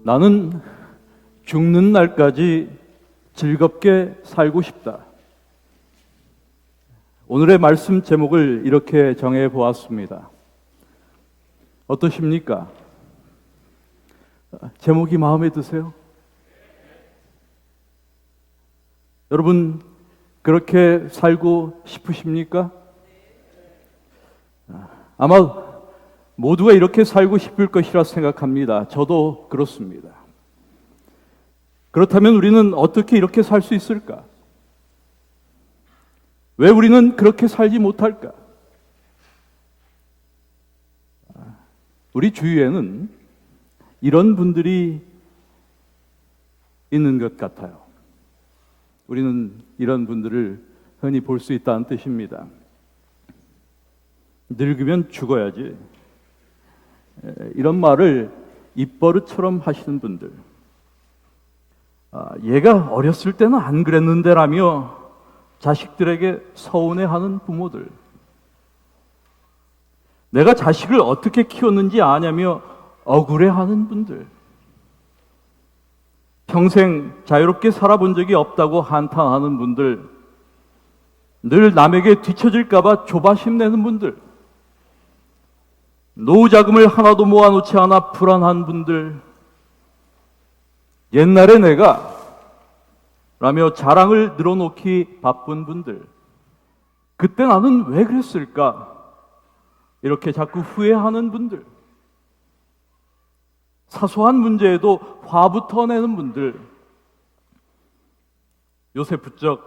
나는 죽는 날까지 즐겁게 살고 싶다. 오늘의 말씀 제목을 이렇게 정해 보았습니다. 어떠십니까? 제목이 마음에 드세요? 여러분, 그렇게 살고 싶으십니까? 아마 모두가 이렇게 살고 싶을 것이라 생각합니다. 저도 그렇습니다. 그렇다면 우리는 어떻게 이렇게 살 수 있을까? 왜 우리는 그렇게 살지 못할까? 우리 주위에는 이런 분들이 있는 것 같아요. 우리는 이런 분들을 흔히 볼 수 있다는 뜻입니다. 늙으면 죽어야지. 이런 말을 입버릇처럼 하시는 분들. 얘가 어렸을 때는 안 그랬는데라며 자식들에게 서운해하는 부모들. 내가 자식을 어떻게 키웠는지 아냐며 억울해하는 분들. 평생 자유롭게 살아본 적이 없다고 한탄하는 분들. 늘 남에게 뒤처질까 봐 조바심 내는 분들. 노후 자금을 하나도 모아놓지 않아 불안한 분들. 옛날에 내가 라며 자랑을 늘어놓기 바쁜 분들. 그때 나는 왜 그랬을까? 이렇게 자꾸 후회하는 분들. 사소한 문제에도 화부터 내는 분들. 요새 부쩍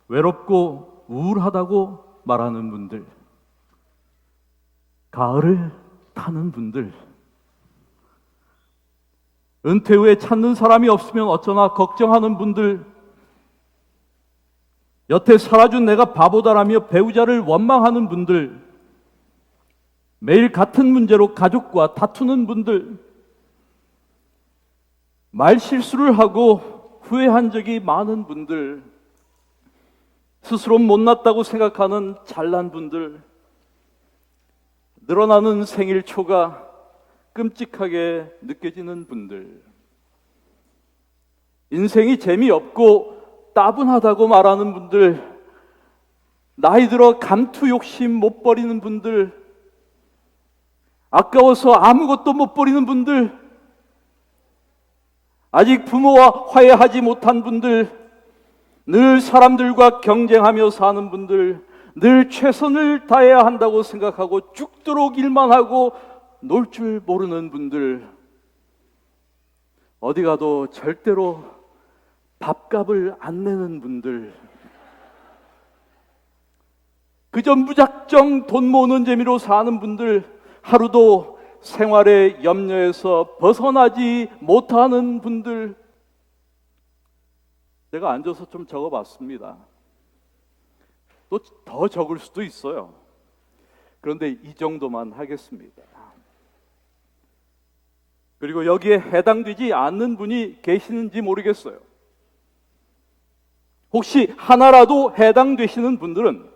외롭고 우울하다고 말하는 분들. 가을을 타는 분들. 은퇴 후에 찾는 사람이 없으면 어쩌나 걱정하는 분들. 여태 살아준 내가 바보다라며 배우자를 원망하는 분들. 매일 같은 문제로 가족과 다투는 분들. 말실수를 하고 후회한 적이 많은 분들. 스스로 못났다고 생각하는 잘난 분들. 늘어나는 생일초가 끔찍하게 느껴지는 분들. 인생이 재미없고 따분하다고 말하는 분들. 나이 들어 감투 욕심 못 버리는 분들. 아까워서 아무것도 못 버리는 분들. 아직 부모와 화해하지 못한 분들. 늘 사람들과 경쟁하며 사는 분들. 늘 최선을 다해야 한다고 생각하고 죽도록 일만 하고 놀 줄 모르는 분들. 어디 가도 절대로 밥값을 안 내는 분들. 그저 무작정 돈 모으는 재미로 사는 분들. 하루도 생활의 염려에서 벗어나지 못하는 분들. 제가 앉아서 좀 적어봤습니다. 또 더 적을 수도 있어요. 그런데 이 정도만 하겠습니다. 그리고 여기에 해당되지 않는 분이 계시는지 모르겠어요. 혹시 하나라도 해당되시는 분들은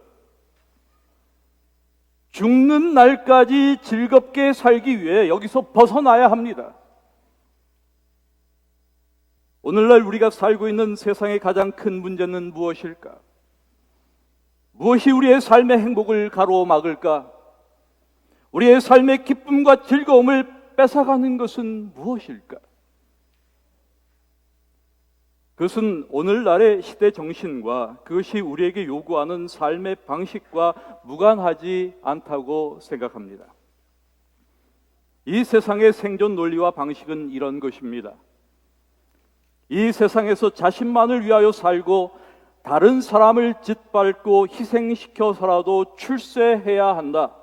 죽는 날까지 즐겁게 살기 위해 여기서 벗어나야 합니다. 오늘날 우리가 살고 있는 세상의 가장 큰 문제는 무엇일까? 무엇이 우리의 삶의 행복을 가로막을까? 우리의 삶의 기쁨과 즐거움을 뺏어가는 것은 무엇일까? 그것은 오늘날의 시대 정신과 그것이 우리에게 요구하는 삶의 방식과 무관하지 않다고 생각합니다. 이 세상의 생존 논리와 방식은 이런 것입니다. 이 세상에서 자신만을 위하여 살고 다른 사람을 짓밟고 희생시켜서라도 출세해야 한다.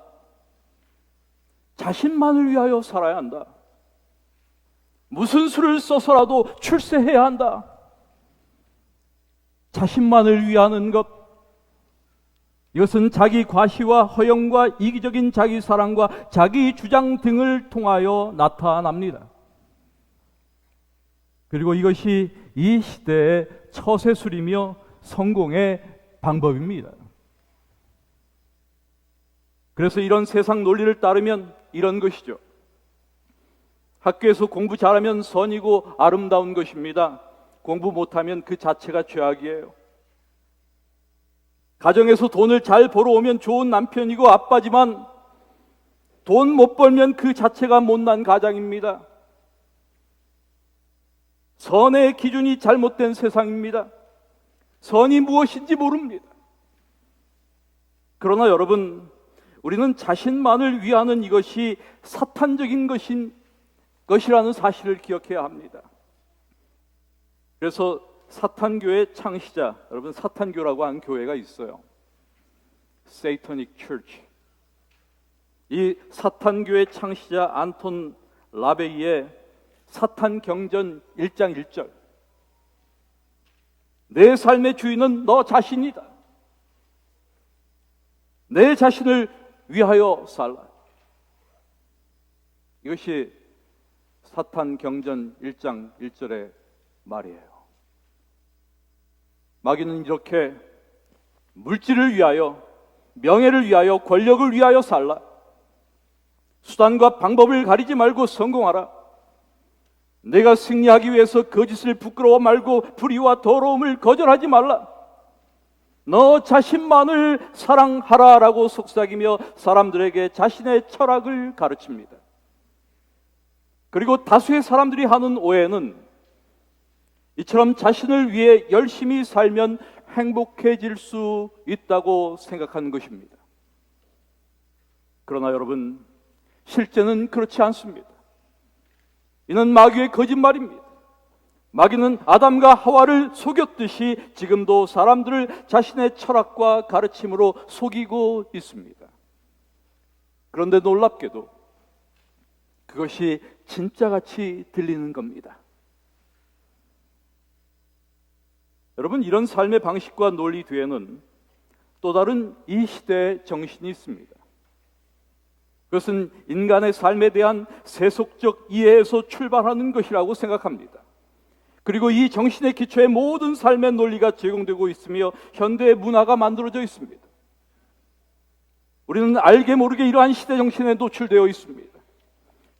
자신만을 위하여 살아야 한다. 무슨 수를 써서라도 출세해야 한다. 자신만을 위하는 것, 이것은 자기 과시와 허영과 이기적인 자기 사랑과 자기 주장 등을 통하여 나타납니다. 그리고 이것이 이 시대의 처세술이며 성공의 방법입니다. 그래서 이런 세상 논리를 따르면 이런 것이죠. 학교에서 공부 잘하면 선이고 아름다운 것입니다. 공부 못하면 그 자체가 죄악이에요. 가정에서 돈을 잘 벌어오면 좋은 남편이고 아빠지만 돈 못 벌면 그 자체가 못난 가장입니다. 선의 기준이 잘못된 세상입니다. 선이 무엇인지 모릅니다. 그러나 여러분, 우리는 자신만을 위하는 이것이 사탄적인 것이라는 사실을 기억해야 합니다. 그래서 사탄교의 창시자, 여러분 사탄교라고 하는 교회가 있어요. Satanic Church. 이 사탄교의 창시자 안톤 라베이의 사탄경전 1장 1절. 내 삶의 주인은 너 자신이다. 내 자신을 위하여 살라. 이것이 사탄경전 1장 1절의 말이에요. 마귀는 이렇게 물질을 위하여, 명예를 위하여, 권력을 위하여 살라. 수단과 방법을 가리지 말고 성공하라. 내가 승리하기 위해서 거짓을 부끄러워 말고 불의와 더러움을 거절하지 말라. 너 자신만을 사랑하라라고 속삭이며 사람들에게 자신의 철학을 가르칩니다. 그리고 다수의 사람들이 하는 오해는 이처럼 자신을 위해 열심히 살면 행복해질 수 있다고 생각하는 것입니다. 그러나 여러분, 실제는 그렇지 않습니다. 이는 마귀의 거짓말입니다. 마귀는 아담과 하와를 속였듯이 지금도 사람들을 자신의 철학과 가르침으로 속이고 있습니다. 그런데 놀랍게도 그것이 진짜같이 들리는 겁니다. 여러분, 이런 삶의 방식과 논리 뒤에는 또 다른 이 시대의 정신이 있습니다. 그것은 인간의 삶에 대한 세속적 이해에서 출발하는 것이라고 생각합니다. 그리고 이 정신의 기초에 모든 삶의 논리가 제공되고 있으며 현대의 문화가 만들어져 있습니다. 우리는 알게 모르게 이러한 시대 정신에 노출되어 있습니다.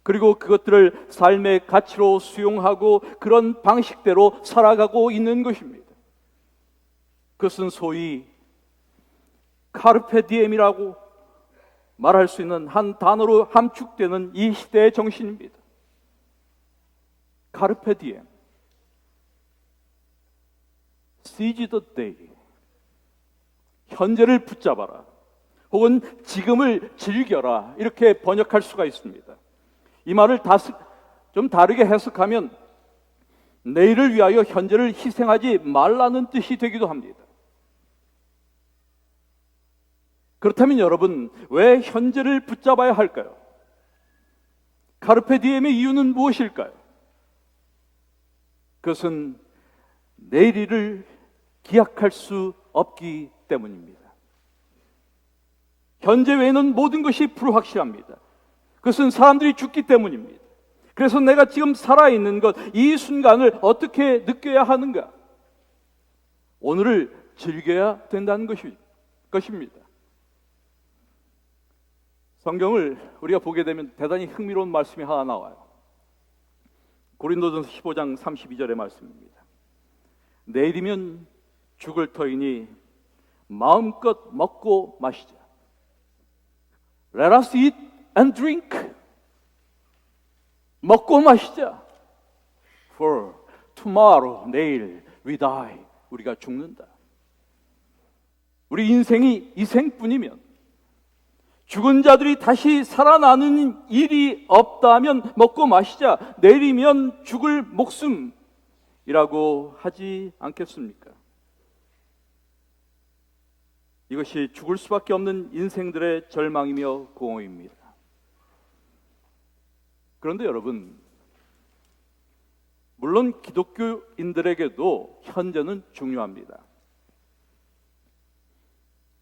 그리고 그것들을 삶의 가치로 수용하고 그런 방식대로 살아가고 있는 것입니다. 그것은 소위 카르페 디엠이라고 말할 수 있는 한 단어로 함축되는 이 시대의 정신입니다. 카르페 디엠. Seize the day. 현재를 붙잡아라. 혹은 지금을 즐겨라. 이렇게 번역할 수가 있습니다. 이 말을 좀 다르게 해석하면 내일을 위하여 현재를 희생하지 말라는 뜻이 되기도 합니다. 그렇다면 여러분, 왜 현재를 붙잡아야 할까요? 카르페 디엠의 이유는 무엇일까요? 그것은 내일을 기약할 수 없기 때문입니다. 현재 외에는 모든 것이 불확실합니다. 그것은 사람들이 죽기 때문입니다. 그래서 내가 지금 살아있는 것, 이 순간을 어떻게 느껴야 하는가? 오늘을 즐겨야 된다는 것입니다. 성경을 우리가 보게 되면 대단히 흥미로운 말씀이 하나 나와요. 고린도전서 15장 32절의 말씀입니다. 내일이면 죽을 터이니 마음껏 먹고 마시자. Let us eat and drink. 먹고 마시자. For tomorrow, 내일, we die. 우리가 죽는다. 우리 인생이 이 생뿐이면 죽은 자들이 다시 살아나는 일이 없다면 먹고 마시자. 내일이면 죽을 목숨이라고 하지 않겠습니까? 이것이 죽을 수밖에 없는 인생들의 절망이며 공허입니다. 그런데 여러분, 물론 기독교인들에게도 현재는 중요합니다.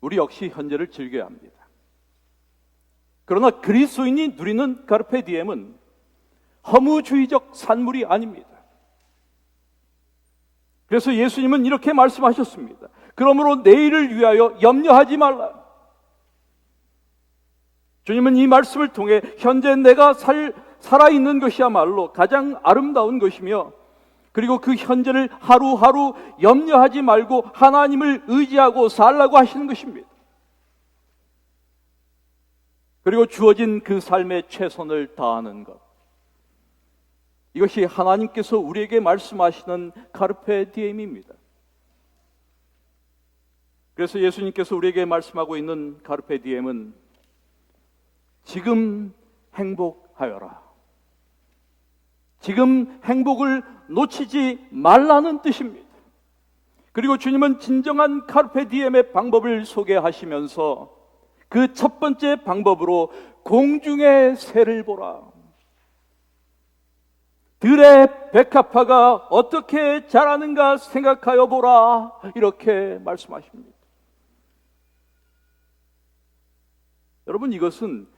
우리 역시 현재를 즐겨야 합니다. 그러나 그리스도인이 누리는 카르페 디엠은 허무주의적 산물이 아닙니다. 그래서 예수님은 이렇게 말씀하셨습니다. 그러므로 내일을 위하여 염려하지 말라. 주님은 이 말씀을 통해 현재 내가 살아있는 것이야말로 가장 아름다운 것이며, 그리고 그 현재를 하루하루 염려하지 말고 하나님을 의지하고 살라고 하시는 것입니다. 그리고 주어진 그 삶에 최선을 다하는 것, 이것이 하나님께서 우리에게 말씀하시는 카르페 디엠입니다. 그래서 예수님께서 우리에게 말씀하고 있는 카르페 디엠은 지금 행복하여라, 지금 행복을 놓치지 말라는 뜻입니다. 그리고 주님은 진정한 카르페 디엠의 방법을 소개하시면서 그 첫 번째 방법으로 공중의 새를 보라, 들의 백합화가 어떻게 자라는가 생각하여 보라, 이렇게 말씀하십니다. 여러분, 이것은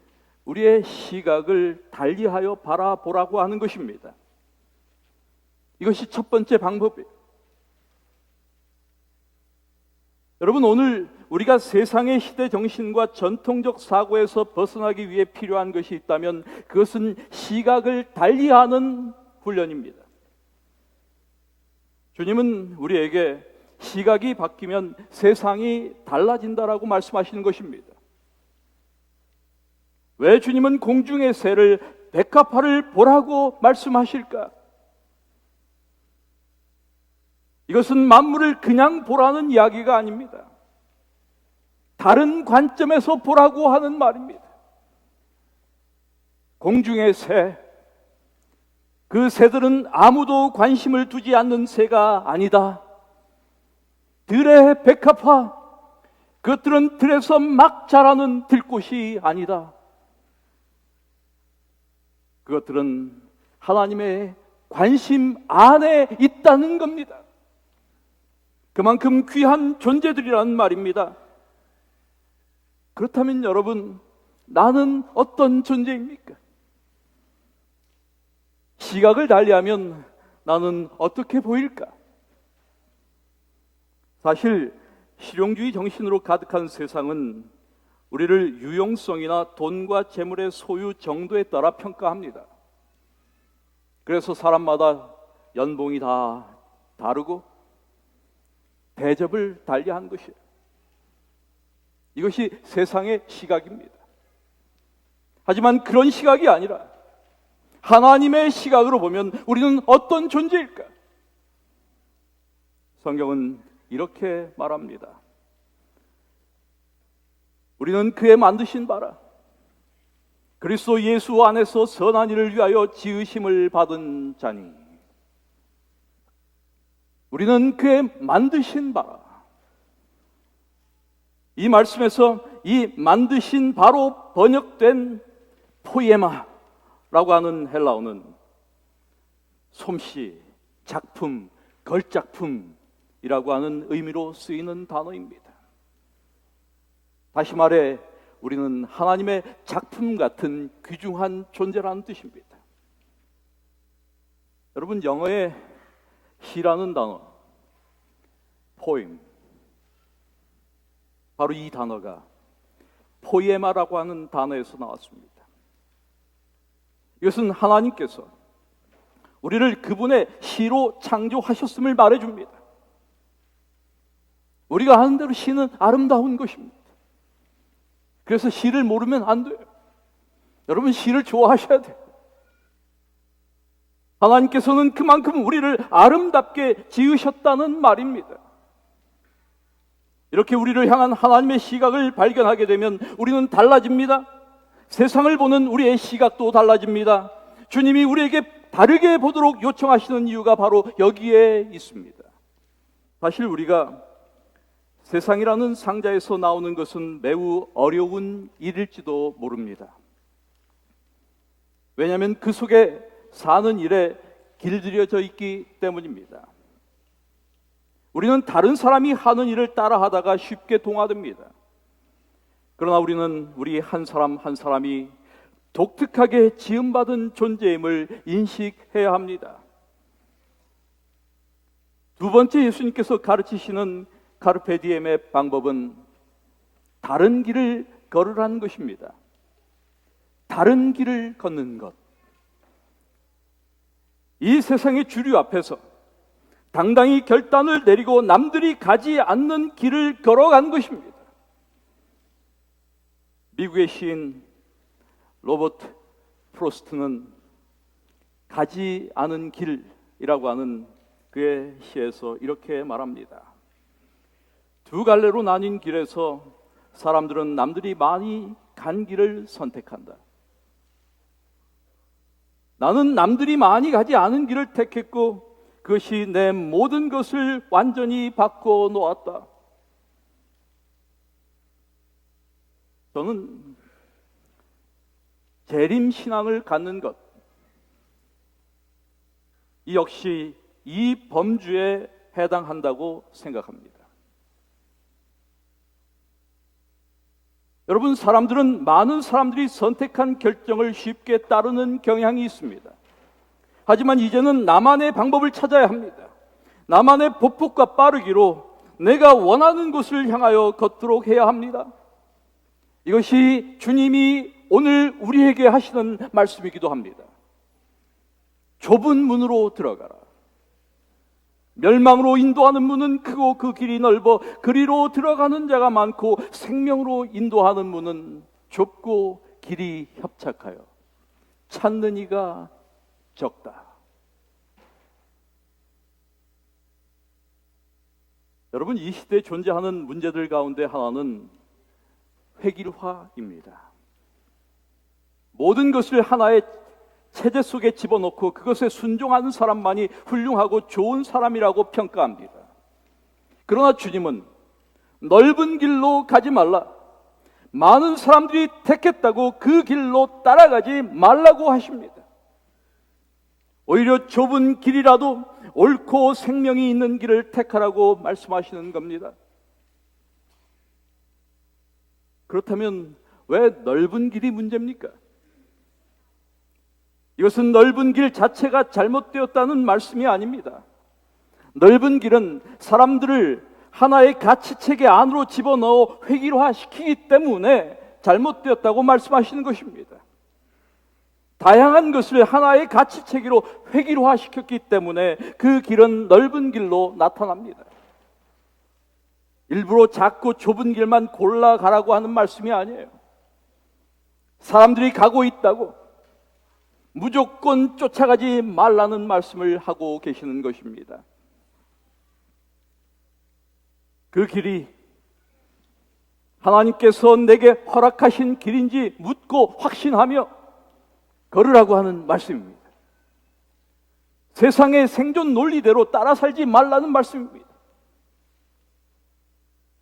우리의 시각을 달리하여 바라보라고 하는 것입니다. 이것이 첫 번째 방법이에요. 여러분, 오늘 우리가 세상의 시대 정신과 전통적 사고에서 벗어나기 위해 필요한 것이 있다면 그것은 시각을 달리하는 훈련입니다. 주님은 우리에게 시각이 바뀌면 세상이 달라진다라고 말씀하시는 것입니다. 왜 주님은 공중의 새를, 백합화를 보라고 말씀하실까? 이것은 만물을 그냥 보라는 이야기가 아닙니다. 다른 관점에서 보라고 하는 말입니다. 공중의 새, 그 새들은 아무도 관심을 두지 않는 새가 아니다. 들의 백합화, 그것들은 들에서 막 자라는 들꽃이 아니다. 그것들은 하나님의 관심 안에 있다는 겁니다. 그만큼 귀한 존재들이라는 말입니다. 그렇다면 여러분, 나는 어떤 존재입니까? 시각을 달리하면 나는 어떻게 보일까? 사실 실용주의 정신으로 가득한 세상은 우리를 유용성이나 돈과 재물의 소유 정도에 따라 평가합니다. 그래서 사람마다 연봉이 다 다르고 대접을 달리한 것이에요. 이것이 세상의 시각입니다. 하지만 그런 시각이 아니라 하나님의 시각으로 보면 우리는 어떤 존재일까? 성경은 이렇게 말합니다. 우리는 그의 만드신 바라, 그리스도 예수 안에서 선한 일을 위하여 지으심을 받은 자니. 우리는 그의 만드신 바라. 이 말씀에서 이 만드신 바로 번역된 포이에마라고 하는 헬라어는 솜씨, 작품, 걸작품이라고 하는 의미로 쓰이는 단어입니다. 다시 말해 우리는 하나님의 작품 같은 귀중한 존재라는 뜻입니다. 여러분, 영어의 시라는 단어, poem, 바로 이 단어가 포이에마라고 하는 단어에서 나왔습니다. 이것은 하나님께서 우리를 그분의 시로 창조하셨음을 말해줍니다. 우리가 아는 대로 시는 아름다운 것입니다. 그래서 시를 모르면 안 돼요. 여러분, 시를 좋아하셔야 돼요. 하나님께서는 그만큼 우리를 아름답게 지으셨다는 말입니다. 이렇게 우리를 향한 하나님의 시각을 발견하게 되면 우리는 달라집니다. 세상을 보는 우리의 시각도 달라집니다. 주님이 우리에게 다르게 보도록 요청하시는 이유가 바로 여기에 있습니다. 사실 우리가 세상이라는 상자에서 나오는 것은 매우 어려운 일일지도 모릅니다. 왜냐하면 그 속에 사는 일에 길들여져 있기 때문입니다. 우리는 다른 사람이 하는 일을 따라하다가 쉽게 동화됩니다. 그러나 우리는 우리 한 사람 한 사람이 독특하게 지음받은 존재임을 인식해야 합니다. 두 번째 예수님께서 가르치시는 카르페 디엠의 방법은 다른 길을 걸으라는 것입니다. 다른 길을 걷는 것. 이 세상의 주류 앞에서 당당히 결단을 내리고 남들이 가지 않는 길을 걸어간 것입니다. 미국의 시인 로버트 프로스트는 가지 않은 길이라고 하는 그의 시에서 이렇게 말합니다. 두 갈래로 나뉜 길에서 사람들은 남들이 많이 간 길을 선택한다. 나는 남들이 많이 가지 않은 길을 택했고 그것이 내 모든 것을 완전히 바꿔 놓았다. 저는 재림신앙을 갖는 것, 이 역시 이 범주에 해당한다고 생각합니다. 여러분, 많은 사람들이 선택한 결정을 쉽게 따르는 경향이 있습니다. 하지만 이제는 나만의 방법을 찾아야 합니다. 나만의 보폭과 빠르기로 내가 원하는 곳을 향하여 걷도록 해야 합니다. 이것이 주님이 오늘 우리에게 하시는 말씀이기도 합니다. 좁은 문으로 들어가라. 멸망으로 인도하는 문은 크고 그 길이 넓어 그리로 들어가는 자가 많고 생명으로 인도하는 문은 좁고 길이 협착하여 찾는 이가 적다. 여러분, 이 시대에 존재하는 문제들 가운데 하나는 획일화입니다. 모든 것을 하나의 체제 속에 집어넣고 그것에 순종하는 사람만이 훌륭하고 좋은 사람이라고 평가합니다. 그러나 주님은 넓은 길로 가지 말라, 많은 사람들이 택했다고 그 길로 따라가지 말라고 하십니다. 오히려 좁은 길이라도 옳고 생명이 있는 길을 택하라고 말씀하시는 겁니다. 그렇다면 왜 넓은 길이 문제입니까? 이것은 넓은 길 자체가 잘못되었다는 말씀이 아닙니다. 넓은 길은 사람들을 하나의 가치체계 안으로 집어넣어 획일화시키기 때문에 잘못되었다고 말씀하시는 것입니다. 다양한 것을 하나의 가치체계로 획일화시켰기 때문에 그 길은 넓은 길로 나타납니다. 일부러 작고 좁은 길만 골라가라고 하는 말씀이 아니에요. 사람들이 가고 있다고 무조건 쫓아가지 말라는 말씀을 하고 계시는 것입니다. 그 길이 하나님께서 내게 허락하신 길인지 묻고 확신하며 걸으라고 하는 말씀입니다. 세상의 생존 논리대로 따라 살지 말라는 말씀입니다.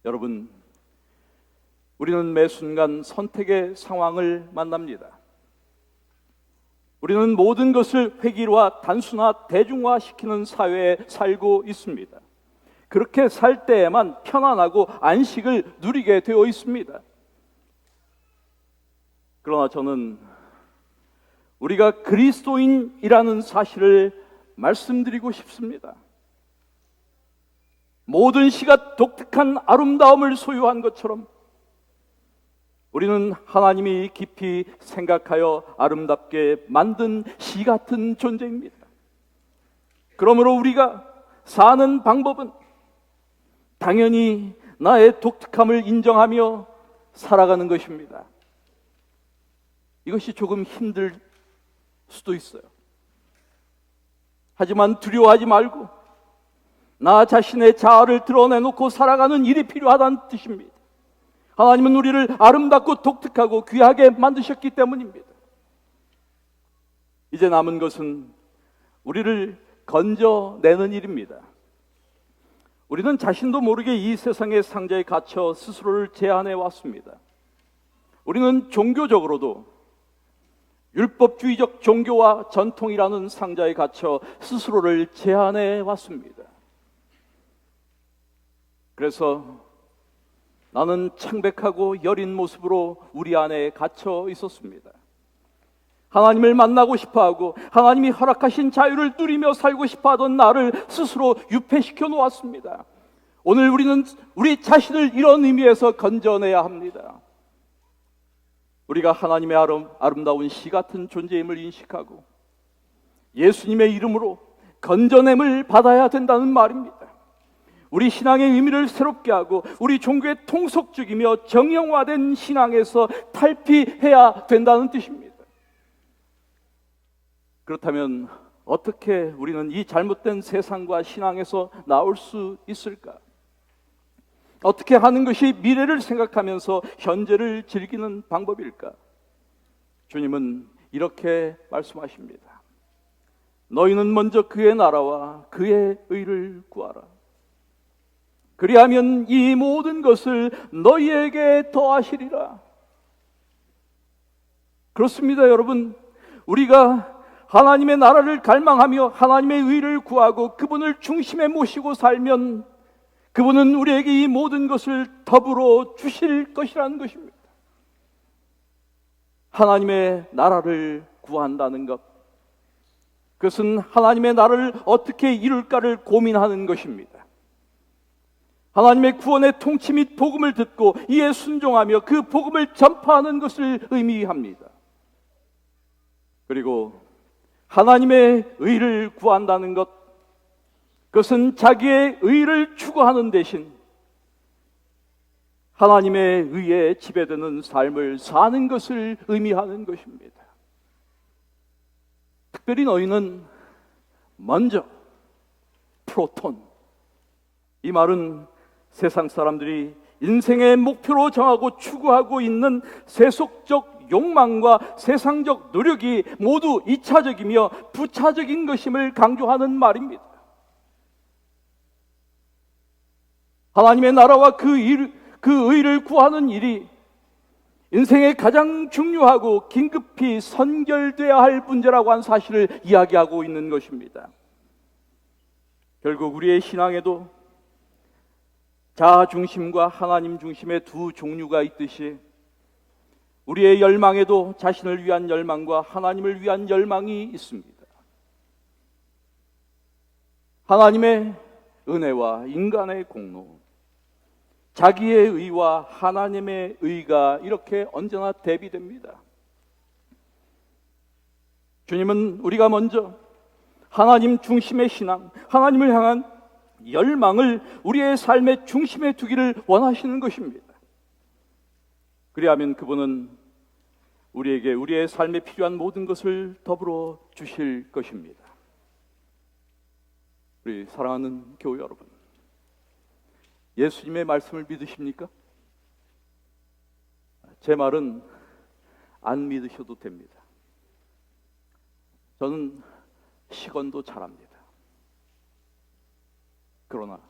여러분, 우리는 매 순간 선택의 상황을 만납니다. 우리는 모든 것을 획일화, 단순화, 대중화시키는 사회에 살고 있습니다. 그렇게 살 때에만 편안하고 안식을 누리게 되어 있습니다. 그러나 저는 우리가 그리스도인이라는 사실을 말씀드리고 싶습니다. 모든 시가 독특한 아름다움을 소유한 것처럼 우리는 하나님이 깊이 생각하여 아름답게 만든 시 같은 존재입니다. 그러므로 우리가 사는 방법은 당연히 나의 독특함을 인정하며 살아가는 것입니다. 이것이 조금 힘들 수도 있어요. 하지만 두려워하지 말고 나 자신의 자아를 드러내놓고 살아가는 일이 필요하다는 뜻입니다. 하나님은 우리를 아름답고 독특하고 귀하게 만드셨기 때문입니다. 이제 남은 것은 우리를 건져내는 일입니다. 우리는 자신도 모르게 이 세상의 상자에 갇혀 스스로를 제한해 왔습니다. 우리는 종교적으로도 율법주의적 종교와 전통이라는 상자에 갇혀 스스로를 제한해 왔습니다. 그래서 나는 창백하고 여린 모습으로 우리 안에 갇혀 있었습니다. 하나님을 만나고 싶어하고 하나님이 허락하신 자유를 누리며 살고 싶어하던 나를 스스로 유폐시켜 놓았습니다. 오늘 우리는 우리 자신을 이런 의미에서 건져내야 합니다. 우리가 하나님의 아름다운 시 같은 존재임을 인식하고 예수님의 이름으로 건져냄을 받아야 된다는 말입니다. 우리 신앙의 의미를 새롭게 하고 우리 종교의 통속적이며 정형화된 신앙에서 탈피해야 된다는 뜻입니다. 그렇다면 어떻게 우리는 이 잘못된 세상과 신앙에서 나올 수 있을까? 어떻게 하는 것이 미래를 생각하면서 현재를 즐기는 방법일까? 주님은 이렇게 말씀하십니다. 너희는 먼저 그의 나라와 그의 의를 구하라. 그리하면 이 모든 것을 너희에게 더하시리라. 그렇습니다, 여러분. 우리가 하나님의 나라를 갈망하며 하나님의 의를 구하고 그분을 중심에 모시고 살면 그분은 우리에게 이 모든 것을 더불어 주실 것이라는 것입니다. 하나님의 나라를 구한다는 것, 그것은 하나님의 나라를 어떻게 이룰까를 고민하는 것입니다. 하나님의 구원의 통치 및 복음을 듣고 이에 순종하며 그 복음을 전파하는 것을 의미합니다. 그리고 하나님의 의를 구한다는 것, 그것은 자기의 의를 추구하는 대신 하나님의 의에 지배되는 삶을 사는 것을 의미하는 것입니다. 특별히 너희는 먼저 프로톤, 이 말은 세상 사람들이 인생의 목표로 정하고 추구하고 있는 세속적 욕망과 세상적 노력이 모두 2차적이며 부차적인 것임을 강조하는 말입니다. 하나님의 나라와 그 의를 구하는 일이 인생의 가장 중요하고 긴급히 선결돼야 할 문제라고 한 사실을 이야기하고 있는 것입니다. 결국 우리의 신앙에도 자아 중심과 하나님 중심의 두 종류가 있듯이 우리의 열망에도 자신을 위한 열망과 하나님을 위한 열망이 있습니다. 하나님의 은혜와 인간의 공로, 자기의 의와 하나님의 의가 이렇게 언제나 대비됩니다. 주님은 우리가 먼저 하나님 중심의 신앙, 하나님을 향한 열망을 우리의 삶의 중심에 두기를 원하시는 것입니다. 그리하면 그분은 우리에게 우리의 삶에 필요한 모든 것을 더불어 주실 것입니다. 우리 사랑하는 교회 여러분, 예수님의 말씀을 믿으십니까? 제 말은 안 믿으셔도 됩니다. 저는 시건도 잘합니다. 그러나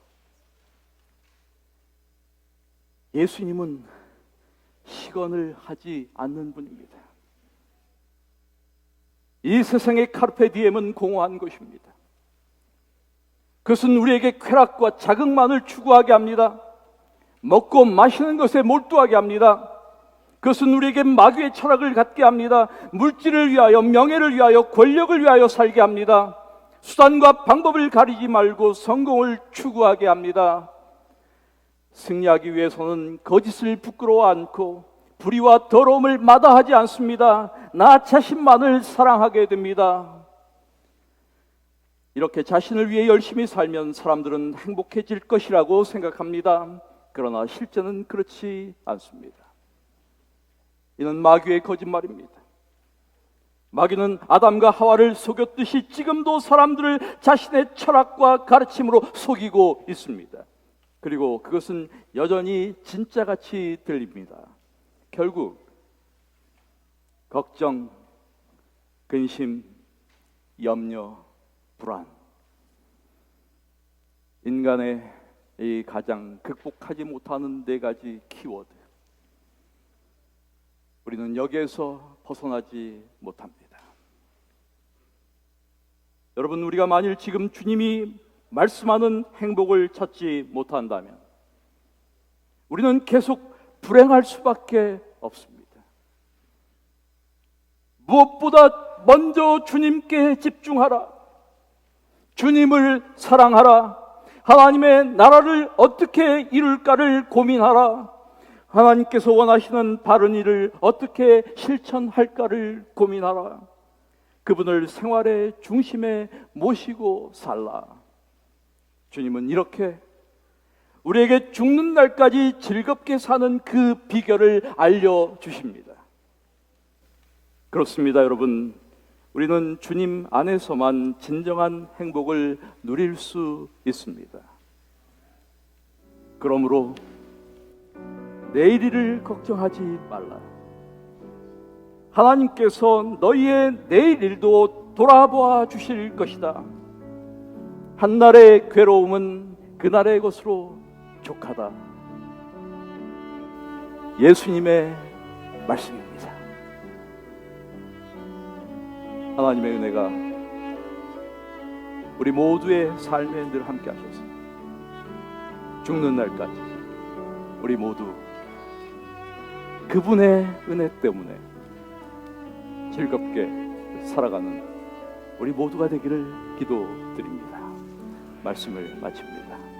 예수님은 시건을 하지 않는 분입니다. 이 세상의 카르페디엠은 공허한 것입니다. 그것은 우리에게 쾌락과 자극만을 추구하게 합니다. 먹고 마시는 것에 몰두하게 합니다. 그것은 우리에게 마귀의 철학을 갖게 합니다. 물질을 위하여, 명예를 위하여, 권력을 위하여 살게 합니다. 수단과 방법을 가리지 말고 성공을 추구하게 합니다. 승리하기 위해서는 거짓을 부끄러워 않고 불의와 더러움을 마다하지 않습니다. 나 자신만을 사랑하게 됩니다. 이렇게 자신을 위해 열심히 살면 사람들은 행복해질 것이라고 생각합니다. 그러나 실제는 그렇지 않습니다. 이는 마귀의 거짓말입니다. 마귀는 아담과 하와를 속였듯이 지금도 사람들을 자신의 철학과 가르침으로 속이고 있습니다. 그리고 그것은 여전히 진짜같이 들립니다. 결국 걱정, 근심, 염려, 불안, 인간의 이 가장 극복하지 못하는 4가지 키워드, 우리는 여기에서 벗어나지 못합니다. 여러분, 우리가 만일 지금 주님이 말씀하는 행복을 찾지 못한다면 우리는 계속 불행할 수밖에 없습니다. 무엇보다 먼저 주님께 집중하라. 주님을 사랑하라. 하나님의 나라를 어떻게 이룰까를 고민하라. 하나님께서 원하시는 바른 일을 어떻게 실천할까를 고민하라. 그분을 생활의 중심에 모시고 살라. 주님은 이렇게 우리에게 죽는 날까지 즐겁게 사는 그 비결을 알려주십니다. 그렇습니다, 여러분. 우리는 주님 안에서만 진정한 행복을 누릴 수 있습니다. 그러므로 내일 일을 걱정하지 말라. 하나님께서 너희의 내일 일도 돌아보아 주실 것이다. 한날의 괴로움은 그날의 것으로 족하다. 예수님의 말씀입니다. 하나님의 은혜가 우리 모두의 삶에 늘 함께 하셔서 죽는 날까지 우리 모두 그분의 은혜 때문에 즐겁게 살아가는 우리 모두가 되기를 기도드립니다. 말씀을 마칩니다.